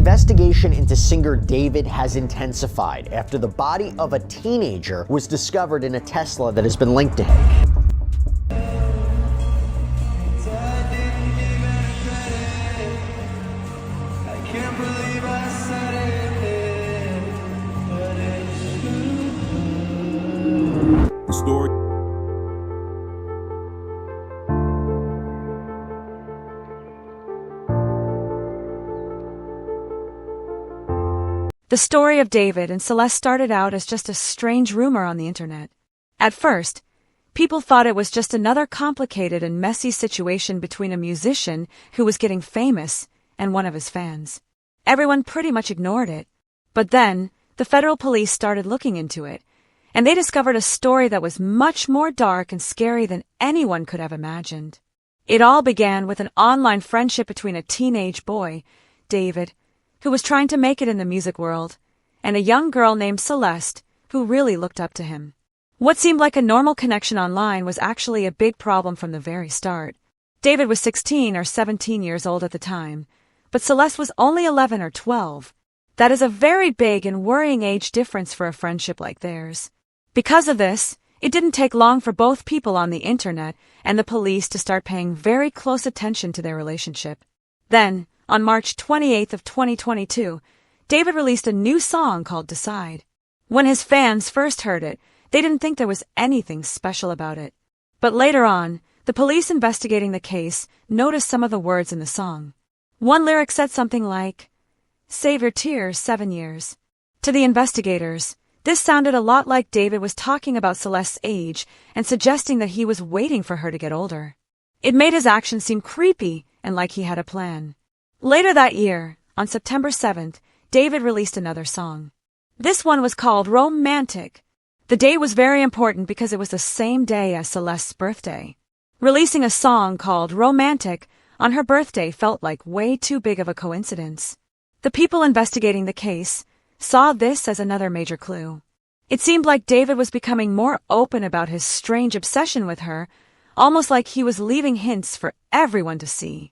investigation into singer David has intensified after the body of a teenager was discovered in a Tesla that has been linked to him. The story. The story of David and Celeste started out as just a strange rumor on the internet. At first, people thought it was just another complicated and messy situation between a musician who was getting famous and one of his fans. Everyone pretty much ignored it. But then, the federal police started looking into it, and they discovered a story that was much more dark and scary than anyone could have imagined. It all began with an online friendship between a teenage boy, David, who was trying to make it in the music world, and a young girl named Celeste, who really looked up to him. What seemed like a normal connection online was actually a big problem from the very start. David was 16 or 17 years old at the time, but Celeste was only 11 or 12. That is a very big and worrying age difference for a friendship like theirs. Because of this, it didn't take long for both people on the internet and the police to start paying very close attention to their relationship. Then, on March 28th of 2022, David released a new song called Decide. When his fans first heard it, they didn't think there was anything special about it. But later on, the police investigating the case noticed some of the words in the song. One lyric said something like, "Save your tears, 7 years." To the investigators, this sounded a lot like David was talking about Celeste's age and suggesting that he was waiting for her to get older. It made his actions seem creepy and like he had a plan. Later that year, on September 7th, David released another song. This one was called Romantic. The date was very important because it was the same day as Celeste's birthday. Releasing a song called Romantic on her birthday felt like way too big of a coincidence. The people investigating the case saw this as another major clue. It seemed like David was becoming more open about his strange obsession with her, almost like he was leaving hints for everyone to see.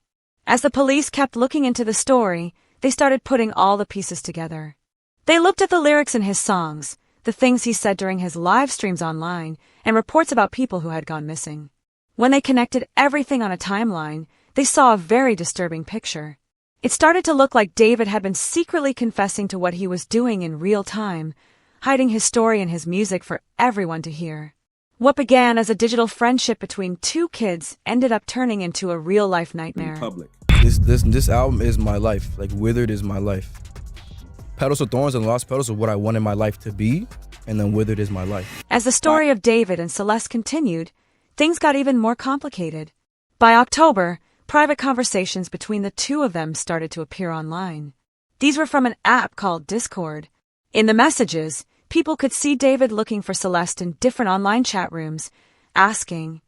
As the police kept looking into the story, they started putting all the pieces together. They looked at the lyrics in his songs, the things he said during his live streams online, and reports about people who had gone missing. When they connected everything on a timeline, they saw a very disturbing picture. It started to look like David had been secretly confessing to what he was doing in real time, hiding his story and his music for everyone to hear. What began as a digital friendship between two kids ended up turning into a real-life nightmare. In public. This album is my life. Like, Withered is my life. Petals of Thorns and Lost Petals are what I wanted my life to be, and then Withered is my life. As the story of David and Celeste continued, things got even more complicated. By October, private conversations between the two of them started to appear online. These were from an app called Discord. In the messages, people could see David looking for Celeste in different online chat rooms, asking,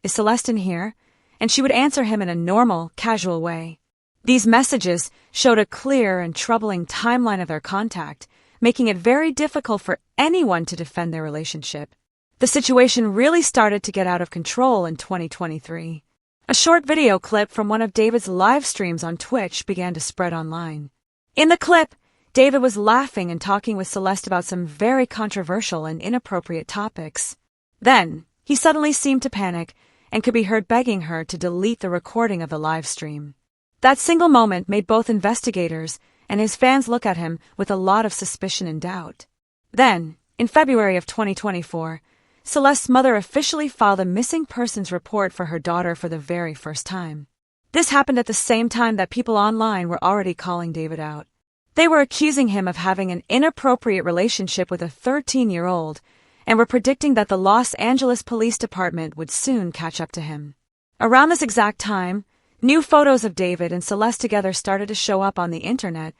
"Is Celeste in here?" And she would answer him in a normal, casual way. These messages showed a clear and troubling timeline of their contact, making it very difficult for anyone to defend their relationship. The situation really started to get out of control in 2023. A short video clip from one of David's live streams on Twitch began to spread online. In the clip, David was laughing and talking with Celeste about some very controversial and inappropriate topics. Then, he suddenly seemed to panic and could be heard begging her to delete the recording of the live stream. That single moment made both investigators and his fans look at him with a lot of suspicion and doubt. Then, in February of 2024, Celeste's mother officially filed a missing persons report for her daughter for the very first time. This happened at the same time that people online were already calling David out. They were accusing him of having an inappropriate relationship with a 13-year-old and were predicting that the Los Angeles Police Department would soon catch up to him. Around this exact time, new photos of David and Celeste together started to show up on the internet,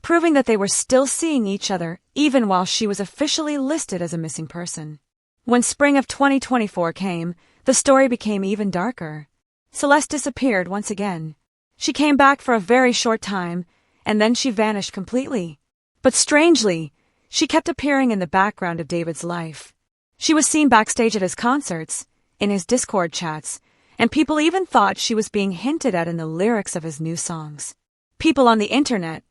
proving that they were still seeing each other even while she was officially listed as a missing person. When spring of 2024 came, the story became even darker. Celeste disappeared once again. She came back for a very short time, and then she vanished completely. But strangely, she kept appearing in the background of David's life. She was seen backstage at his concerts, in his Discord chats, and people even thought she was being hinted at in the lyrics of his new songs. People on the internet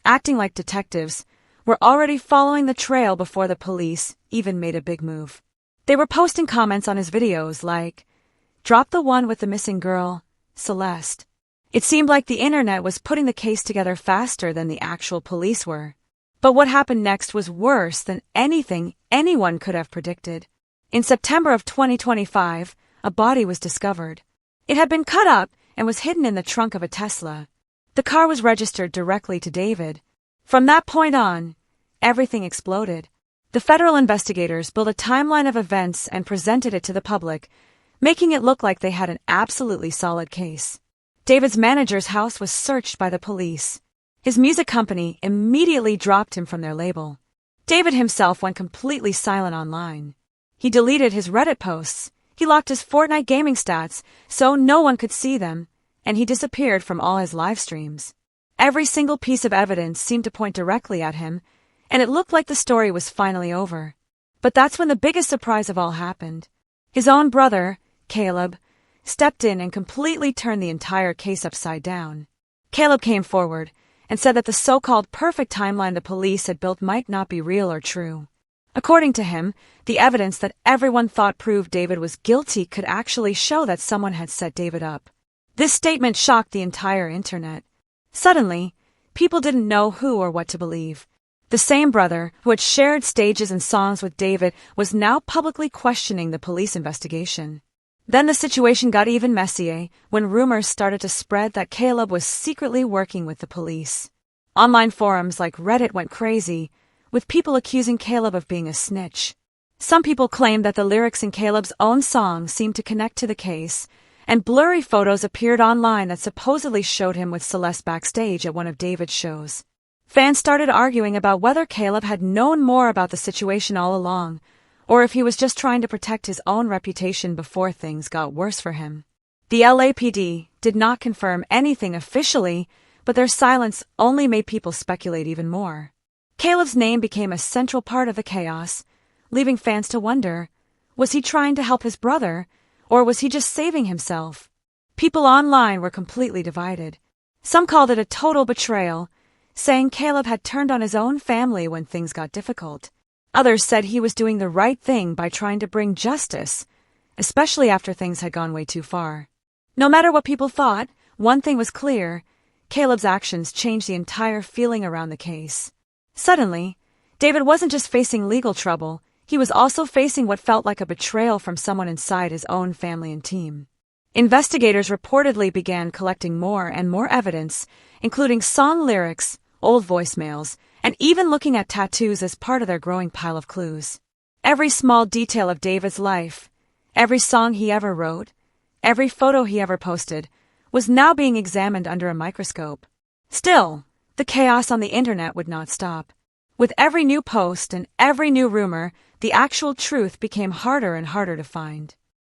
acting like detectives, were already following the trail before the police even made a big move. They were posting comments on his videos like, "Drop the one with the missing girl, Celeste." It seemed like the internet was putting the case together faster than the actual police were. But what happened next was worse than anything anyone could have predicted. In September of 2025, a body was discovered. It had been cut up and was hidden in the trunk of a Tesla. The car was registered directly to David. From that point on, everything exploded. The federal investigators built a timeline of events and presented it to the public, making it look like they had an absolutely solid case. David's manager's house was searched by the police. His music company immediately dropped him from their label. David himself went completely silent online. He deleted his Reddit posts, he locked his Fortnite gaming stats so no one could see them, and he disappeared from all his live streams. Every single piece of evidence seemed to point directly at him, and it looked like the story was finally over. But that's when the biggest surprise of all happened. His own brother, Caleb, stepped in and completely turned the entire case upside down. Caleb came forward and said that the so-called perfect timeline the police had built might not be real or true. According to him, the evidence that everyone thought proved David was guilty could actually show that someone had set David up. This statement shocked the entire internet. Suddenly, people didn't know who or what to believe. The same brother who had shared stages and songs with David was now publicly questioning the police investigation. Then the situation got even messier when rumors started to spread that Caleb was secretly working with the police. Online forums like Reddit went crazy, with people accusing Caleb of being a snitch. Some people claimed that the lyrics in Caleb's own song seemed to connect to the case, and blurry photos appeared online that supposedly showed him with Celeste backstage at one of David's shows. Fans started arguing about whether Caleb had known more about the situation all along, or if he was just trying to protect his own reputation before things got worse for him. The LAPD did not confirm anything officially, but their silence only made people speculate even more. Caleb's name became a central part of the chaos, leaving fans to wonder, was he trying to help his brother, or was he just saving himself? People online were completely divided. Some called it a total betrayal, saying Caleb had turned on his own family when things got difficult. Others said he was doing the right thing by trying to bring justice, especially after things had gone way too far. No matter what people thought, one thing was clear: Caleb's actions changed the entire feeling around the case. Suddenly, David wasn't just facing legal trouble, he was also facing what felt like a betrayal from someone inside his own family and team. Investigators reportedly began collecting more and more evidence, including song lyrics, old voicemails, and even looking at tattoos as part of their growing pile of clues. Every small detail of David's life, every song he ever wrote, every photo he ever posted, was now being examined under a microscope. Still, the chaos on the internet would not stop. With every new post and every new rumor, the actual truth became harder and harder to find.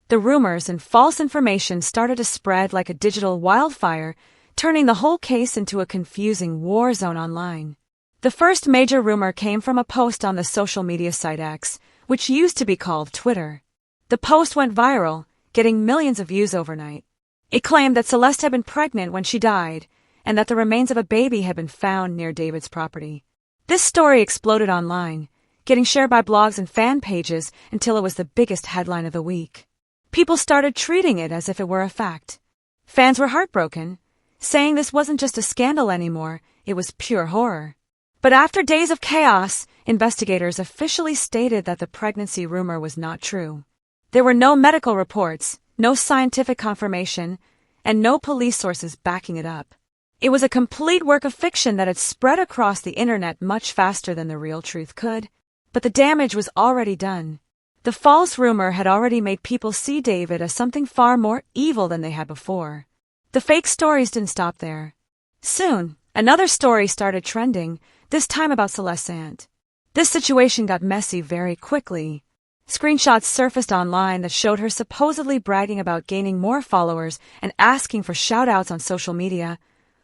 The rumors and false information started to spread like a digital wildfire, turning the whole case into a confusing war zone online. The first major rumor came from a post on the social media site X, which used to be called Twitter. The post went viral, getting millions of views overnight. It claimed that Celeste had been pregnant when she died, and that the remains of a baby had been found near David's property. This story exploded online, getting shared by blogs and fan pages until it was the biggest headline of the week. People started treating it as if it were a fact. Fans were heartbroken, saying this wasn't just a scandal anymore, it was pure horror. But after days of chaos, investigators officially stated that the pregnancy rumor was not true. There were no medical reports, no scientific confirmation, and no police sources backing it up. It was a complete work of fiction that had spread across the internet much faster than the real truth could. But the damage was already done. The false rumor had already made people see David as something far more evil than they had before. The fake stories didn't stop there. Soon, another story started trending, this time about Celeste's aunt. This situation got messy very quickly. Screenshots surfaced online that showed her supposedly bragging about gaining more followers and asking for shout-outs on social media,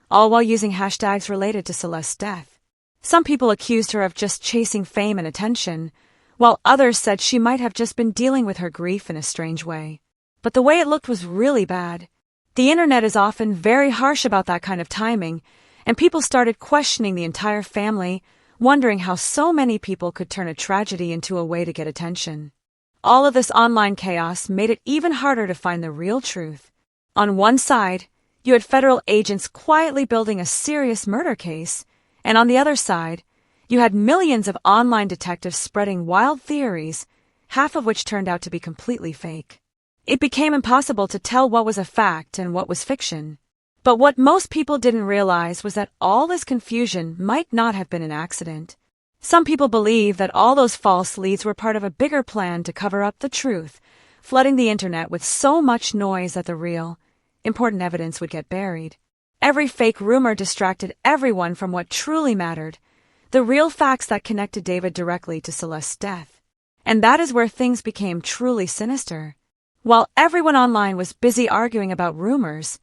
all while using hashtags related to Celeste's death. Some people accused her of just chasing fame and attention, while others said she might have just been dealing with her grief in a strange way. But the way it looked was really bad. The internet is often very harsh about that kind of timing, and people started questioning the entire family, wondering how so many people could turn a tragedy into a way to get attention. All of this online chaos made it even harder to find the real truth. On one side, you had federal agents quietly building a serious murder case, and on the other side, you had millions of online detectives spreading wild theories, half of which turned out to be completely fake. It became impossible to tell what was a fact and what was fiction. But what most people didn't realize was that all this confusion might not have been an accident. Some people believe that all those false leads were part of a bigger plan to cover up the truth, flooding the internet with so much noise that the real, important evidence would get buried. Every fake rumor distracted everyone from what truly mattered, the real facts that connected David directly to Celeste's death. And that is where things became truly sinister. While everyone online was busy arguing about rumors,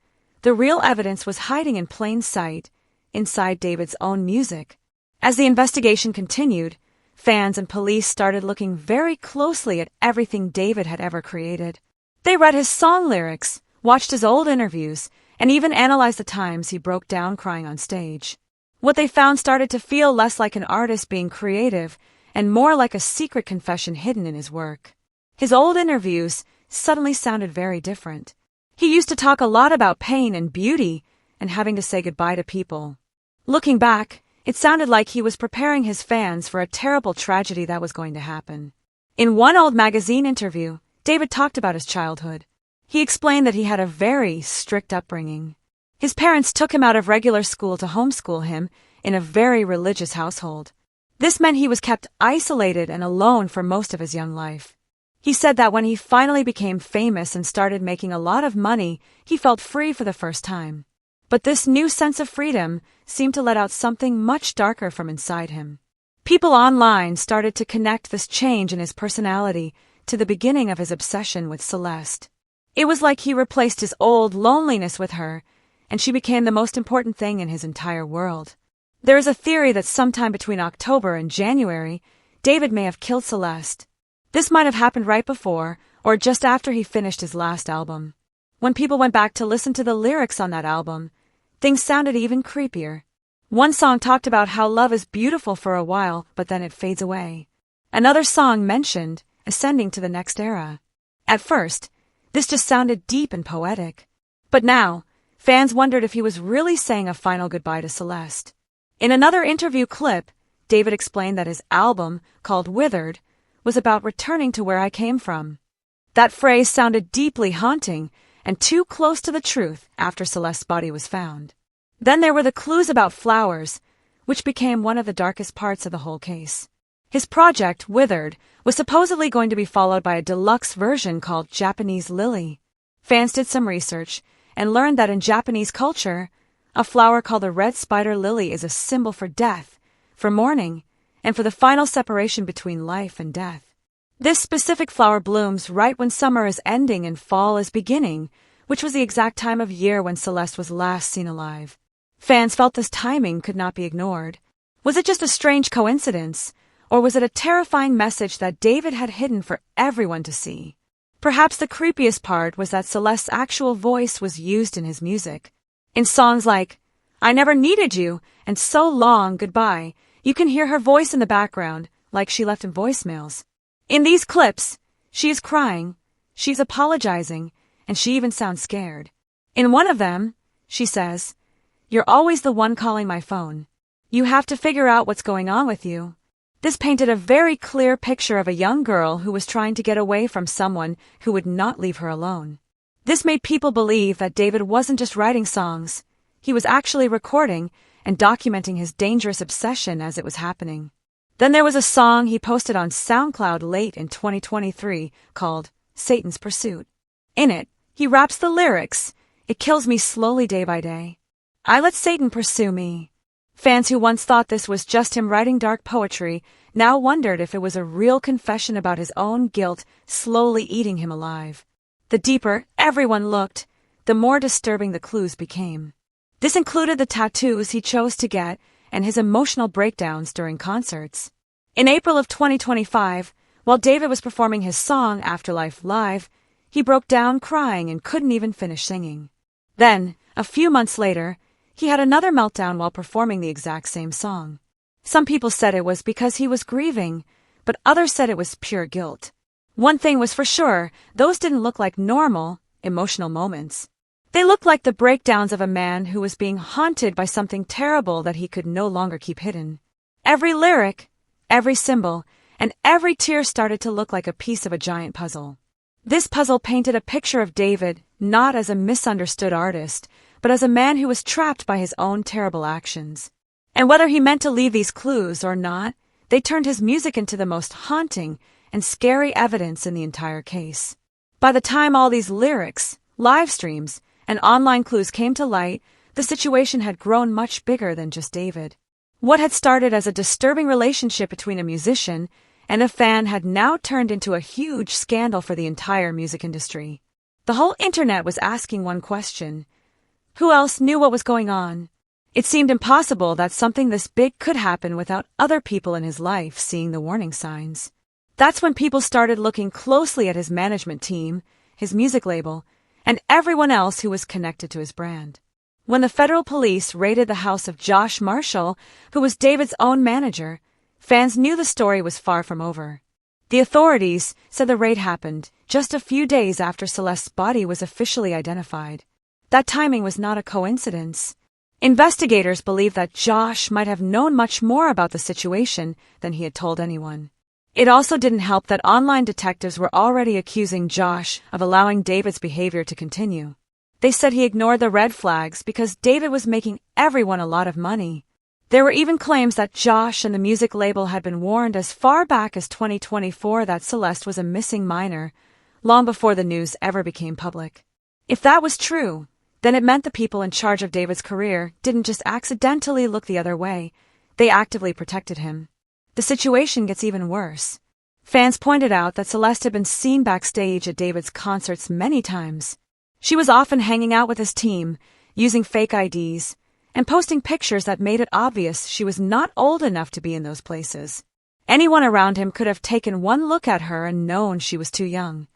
the real evidence was hiding in plain sight, inside David's own music. As the investigation continued, fans and police started looking very closely at everything David had ever created. They read his song lyrics, watched his old interviews, and even analyzed the times he broke down crying on stage. What they found started to feel less like an artist being creative and more like a secret confession hidden in his work. His old interviews suddenly sounded very different. He used to talk a lot about pain and beauty and having to say goodbye to people. Looking back, it sounded like he was preparing his fans for a terrible tragedy that was going to happen. In one old magazine interview, David talked about his childhood. He explained that he had a very strict upbringing. His parents took him out of regular school to homeschool him in a very religious household. This meant he was kept isolated and alone for most of his young life. He said that when he finally became famous and started making a lot of money, he felt free for the first time. But this new sense of freedom seemed to let out something much darker from inside him. People online started to connect this change in his personality to the beginning of his obsession with Celeste. It was like he replaced his old loneliness with her, and she became the most important thing in his entire world. There is a theory that sometime between October and January, David may have killed Celeste. This might have happened right before or just after he finished his last album. When people went back to listen to the lyrics on that album, things sounded even creepier. One song talked about how love is beautiful for a while, but then it fades away. Another song mentioned ascending to the next era. At first, this just sounded deep and poetic. But now, fans wondered if he was really saying a final goodbye to Celeste. In another interview clip, David explained that his album, called Withered, was about returning to where I came from. That phrase sounded deeply haunting and too close to the truth after Celeste's body was found. Then there were the clues about flowers, which became one of the darkest parts of the whole case. His project, Withered, was supposedly going to be followed by a deluxe version called Japanese Lily. Fans did some research and learned that in Japanese culture, a flower called the red spider lily is a symbol for death, for mourning, and for the final separation between life and death. This specific flower blooms right when summer is ending and fall is beginning, which was the exact time of year when Celeste was last seen alive. Fans felt this timing could not be ignored. Was it just a strange coincidence, or was it a terrifying message that David had hidden for everyone to see? Perhaps the creepiest part was that Celeste's actual voice was used in his music. In songs like, I Never Needed You and So Long, Goodbye, you can hear her voice in the background, like she left him voicemails. In these clips, she is crying, she's apologizing, and she even sounds scared. In one of them, she says, You're always the one calling my phone. You have to figure out what's going on with you. This painted a very clear picture of a young girl who was trying to get away from someone who would not leave her alone. This made people believe that David wasn't just writing songs, he was actually recording and documenting his dangerous obsession as it was happening. Then there was a song he posted on SoundCloud late in 2023 called Satan's Pursuit. In it, he raps the lyrics, It kills me slowly day by day. I let Satan pursue me. Fans who once thought this was just him writing dark poetry now wondered if it was a real confession about his own guilt slowly eating him alive. The deeper everyone looked, the more disturbing the clues became. This included the tattoos he chose to get and his emotional breakdowns during concerts. In April of 2025, while David was performing his song Afterlife live, he broke down crying and couldn't even finish singing. Then, a few months later, he had another meltdown while performing the exact same song. Some people said it was because he was grieving, but others said it was pure guilt. One thing was for sure, those didn't look like normal, emotional moments. They looked like the breakdowns of a man who was being haunted by something terrible that he could no longer keep hidden. Every lyric, every symbol, and every tear started to look like a piece of a giant puzzle. This puzzle painted a picture of David not as a misunderstood artist, but as a man who was trapped by his own terrible actions. And whether he meant to leave these clues or not, they turned his music into the most haunting and scary evidence in the entire case. By the time all these lyrics, live streams, and online clues came to light, the situation had grown much bigger than just David. What had started as a disturbing relationship between a musician and a fan had now turned into a huge scandal for the entire music industry. The whole internet was asking one question: who else knew what was going on? It seemed impossible that something this big could happen without other people in his life seeing the warning signs. That's when people started looking closely at his management team, his music label, and everyone else who was connected to his brand. When the federal police raided the house of Josh Marshall, who was David's own manager, fans knew the story was far from over. The authorities said the raid happened just a few days after Celeste's body was officially identified. That timing was not a coincidence. Investigators believe that Josh might have known much more about the situation than he had told anyone. It also didn't help that online detectives were already accusing Josh of allowing David's behavior to continue. They said he ignored the red flags because David was making everyone a lot of money. There were even claims that Josh and the music label had been warned as far back as 2024 that Celeste was a missing minor, long before the news ever became public. If that was true, then it meant the people in charge of David's career didn't just accidentally look the other way, they actively protected him. The situation gets even worse. Fans pointed out that Celeste had been seen backstage at David's concerts many times. She was often hanging out with his team, using fake IDs, and posting pictures that made it obvious she was not old enough to be in those places. Anyone around him could have taken one look at her and known she was too young.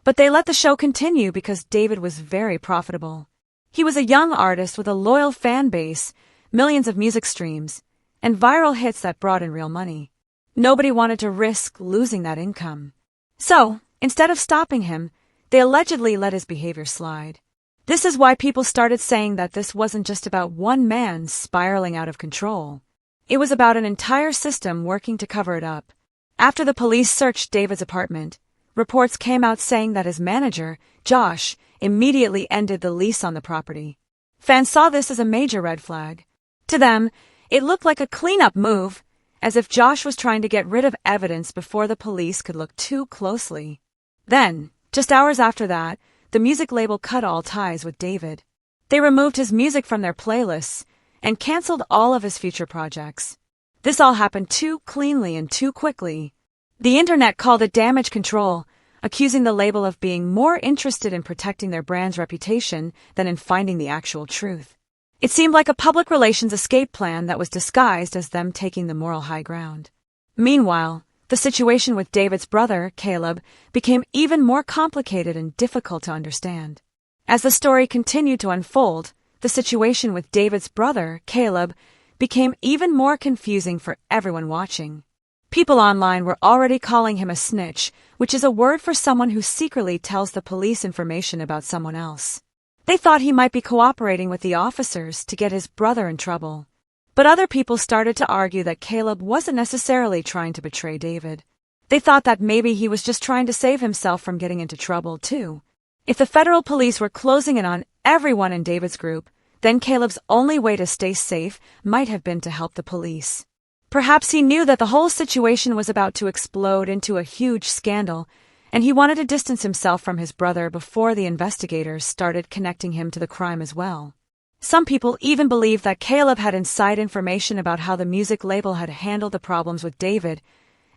But they let the show continue because David was very profitable. He was a young artist with a loyal fan base, millions of music streams, and viral hits that brought in real money. Nobody wanted to risk losing that income. So, instead of stopping him, they allegedly let his behavior slide. This is why people started saying that this wasn't just about one man spiraling out of control. It was about an entire system working to cover it up. After the police searched David's apartment, reports came out saying that his manager, Josh, immediately ended the lease on the property. Fans saw this as a major red flag. To them, it looked like a cleanup move, as if Josh was trying to get rid of evidence before the police could look too closely. Then, just hours after that, the music label cut all ties with David. They removed his music from their playlists and canceled all of his future projects. This all happened too cleanly and too quickly. The internet called it damage control, accusing the label of being more interested in protecting their brand's reputation than in finding the actual truth. It seemed like a public relations escape plan that was disguised as them taking the moral high ground. Meanwhile, the situation with David's brother, Caleb, became even more complicated and difficult to understand. As the story continued to unfold, the situation with David's brother, Caleb, became even more confusing for everyone watching. People online were already calling him a snitch, which is a word for someone who secretly tells the police information about someone else. They thought he might be cooperating with the officers to get his brother in trouble. But other people started to argue that Caleb wasn't necessarily trying to betray David. They thought that maybe he was just trying to save himself from getting into trouble, too. If the federal police were closing in on everyone in David's group, then Caleb's only way to stay safe might have been to help the police. Perhaps he knew that the whole situation was about to explode into a huge scandal, and he wanted to distance himself from his brother before the investigators started connecting him to the crime as well. Some people even believed that Caleb had inside information about how the music label had handled the problems with David,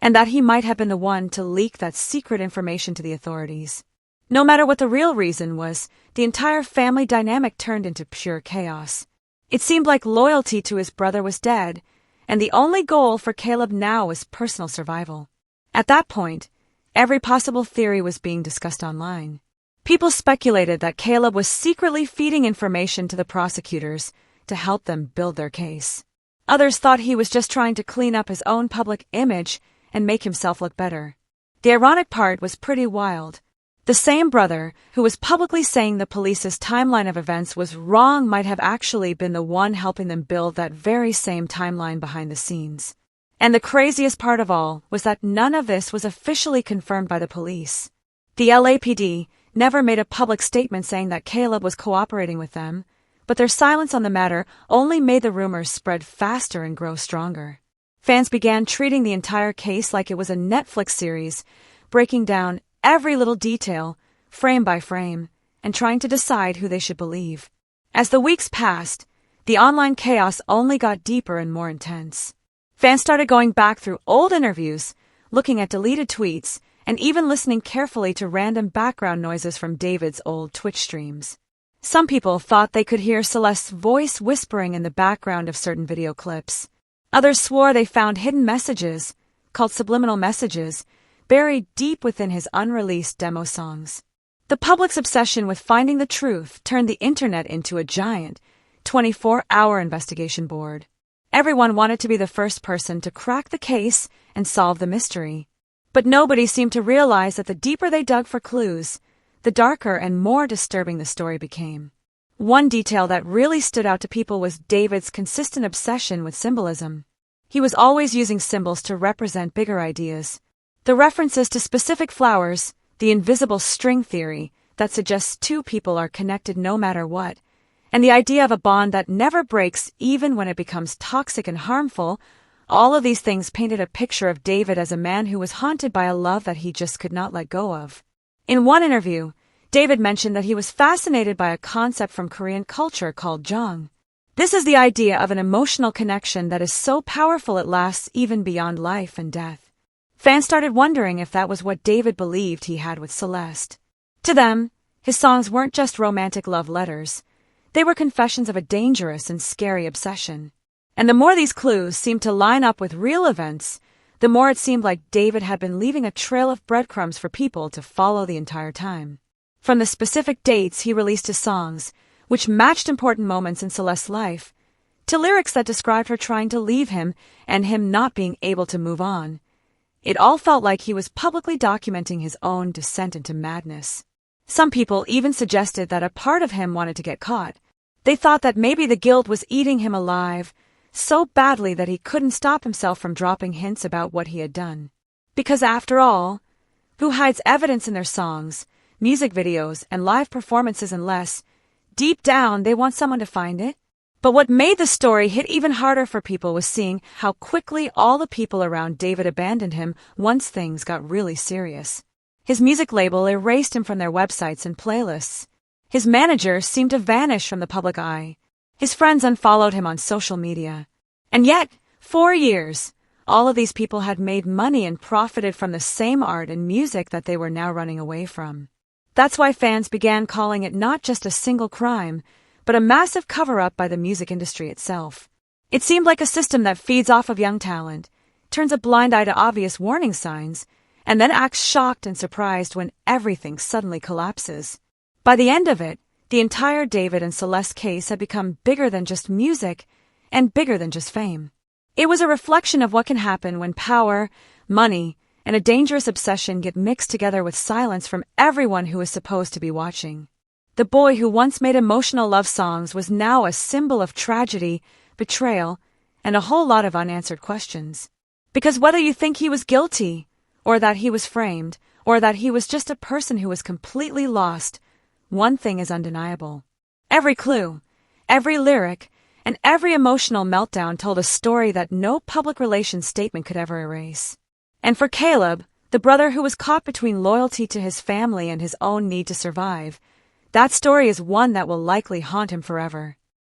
and that he might have been the one to leak that secret information to the authorities. No matter what the real reason was, the entire family dynamic turned into pure chaos. It seemed like loyalty to his brother was dead, and the only goal for Caleb now was personal survival. At that point, every possible theory was being discussed online. People speculated that Caleb was secretly feeding information to the prosecutors, to help them build their case. Others thought he was just trying to clean up his own public image and make himself look better. The ironic part was pretty wild. The same brother who was publicly saying the police's timeline of events was wrong might have actually been the one helping them build that very same timeline behind the scenes. And the craziest part of all was that none of this was officially confirmed by the police. The LAPD never made a public statement saying that Caleb was cooperating with them, but their silence on the matter only made the rumors spread faster and grow stronger. Fans began treating the entire case like it was a Netflix series, breaking down every little detail, frame by frame, and trying to decide who they should believe. As the weeks passed, the online chaos only got deeper and more intense. Fans started going back through old interviews, looking at deleted tweets, and even listening carefully to random background noises from David's old Twitch streams. Some people thought they could hear Celeste's voice whispering in the background of certain video clips. Others swore they found hidden messages, called subliminal messages, buried deep within his unreleased demo songs. The public's obsession with finding the truth turned the internet into a giant, 24-hour investigation board. Everyone wanted to be the first person to crack the case and solve the mystery. But nobody seemed to realize that the deeper they dug for clues, the darker and more disturbing the story became. One detail that really stood out to people was David's consistent obsession with symbolism. He was always using symbols to represent bigger ideas. The references to specific flowers, the invisible string theory that suggests two people are connected no matter what, and the idea of a bond that never breaks even when it becomes toxic and harmful, all of these things painted a picture of David as a man who was haunted by a love that he just could not let go of. In one interview, David mentioned that he was fascinated by a concept from Korean culture called jong. This is the idea of an emotional connection that is so powerful it lasts even beyond life and death. Fans started wondering if that was what David believed he had with Celeste. To them, his songs weren't just romantic love letters. They were confessions of a dangerous and scary obsession. And the more these clues seemed to line up with real events, the more it seemed like David had been leaving a trail of breadcrumbs for people to follow the entire time. From the specific dates he released his songs, which matched important moments in Celeste's life, to lyrics that described her trying to leave him and him not being able to move on. It all felt like he was publicly documenting his own descent into madness. Some people even suggested that a part of him wanted to get caught. They thought that maybe the guilt was eating him alive so badly that he couldn't stop himself from dropping hints about what he had done. Because after all, who hides evidence in their songs, music videos, and live performances unless, deep down, they want someone to find it? But what made the story hit even harder for people was seeing how quickly all the people around David abandoned him once things got really serious. His music label erased him from their websites and playlists. His manager seemed to vanish from the public eye. His friends unfollowed him on social media. And yet, 4 years, all of these people had made money and profited from the same art and music that they were now running away from. That's why fans began calling it not just a single crime, but a massive cover-up by the music industry itself. It seemed like a system that feeds off of young talent, turns a blind eye to obvious warning signs, and then acts shocked and surprised when everything suddenly collapses. By the end of it, the entire David and Celeste case had become bigger than just music and bigger than just fame. It was a reflection of what can happen when power, money, and a dangerous obsession get mixed together with silence from everyone who is supposed to be watching. The boy who once made emotional love songs was now a symbol of tragedy, betrayal, and a whole lot of unanswered questions. Because whether you think he was guilty, or that he was framed, or that he was just a person who was completely lost, one thing is undeniable. Every clue, every lyric, and every emotional meltdown told a story that no public relations statement could ever erase. And for Caleb, the brother who was caught between loyalty to his family and his own need to survive, that story is one that will likely haunt him forever.